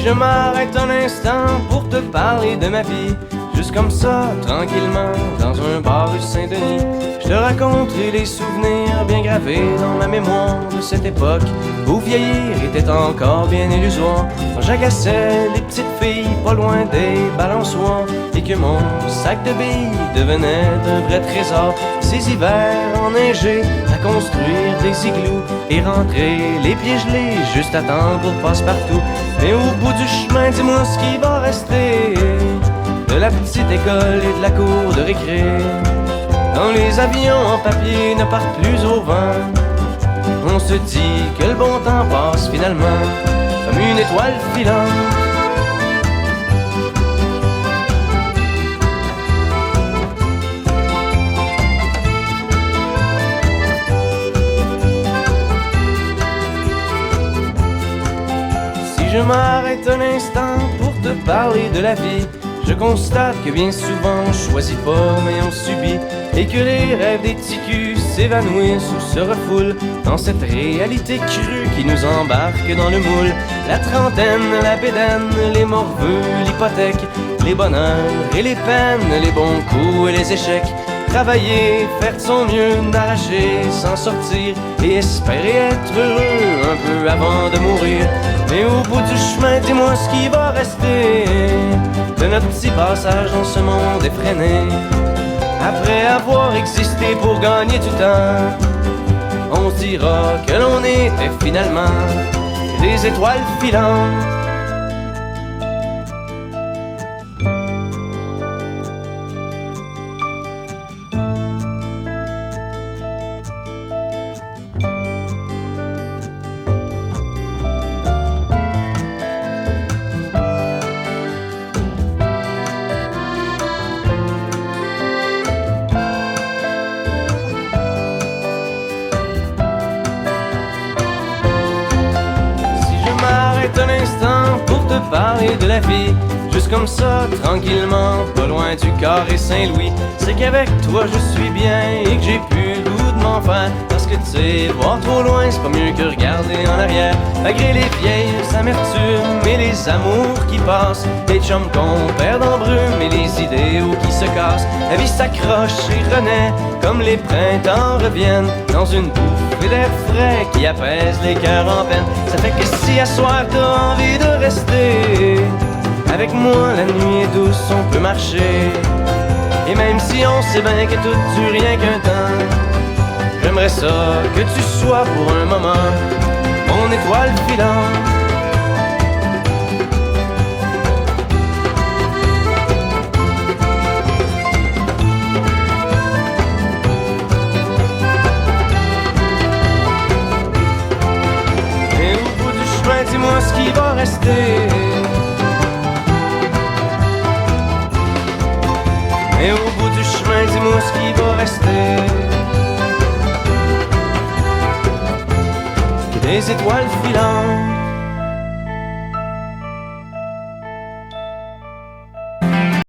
je m'arrête un instant pour te parler de ma vie, juste comme ça, tranquillement, dans un bar rue Saint-Denis, je te raconterai les souvenirs bien gravés dans ma mémoire de cette époque où vieillir était encore bien illusoire, quand j'agaçais les petites filles pas loin des balançoires et que mon sac de billes devenait un vrai trésor. Ces hivers enneigés à construire des igloos et rentrer les pieds gelés juste à temps pour passe-partout. Mais au bout du chemin, dis-moi ce qui va rester de la petite école et de la cour de récré, quand les avions en papier ne partent plus au vent. On se dit que le bon temps passe finalement comme une étoile filante. Si je m'arrête un instant pour te parler de la vie, je constate que bien souvent on choisit pas mais on subit, et que les rêves des ticus s'évanouissent ou se refoulent dans cette réalité crue qui nous embarque dans le moule. La trentaine, la bédaine, les morveux, l'hypothèque, les bonheurs et les peines, les bons coups et les échecs. Travailler, faire de son mieux, d'arracher, s'en sortir et espérer être heureux un peu avant de mourir. Mais au bout du chemin, dis-moi ce qui va rester de notre petit passage dans ce monde effréné. Après avoir existé pour gagner du temps, on se dira que l'on était finalement des étoiles filantes. Un instant pour te parler de la vie, juste comme ça, tranquillement, pas loin du carré Saint-Louis, c'est qu'avec toi je suis bien et que j'ai plus le goût de m'en faire. Parce que tu sais, voir trop loin, c'est pas mieux que regarder en arrière. Malgré les vieilles amertumes et les amours qui passent, les chums qu'on perd en brume et les idéaux qui se cassent, la vie s'accroche et renaît comme les printemps reviennent dans une bouffée d'air frais qui apaise les cœurs en peine. Ça fait que si à soir t'as envie de rester avec moi, la nuit est douce, on peut marcher. Et même si on sait bien que tout dure rien qu'un temps, j'aimerais ça que tu sois pour un moment mon étoile filante. Et au bout du chemin, dis-moi ce qui va rester. Et au bout du chemin, dis-moi ce qui va rester des étoiles filantes.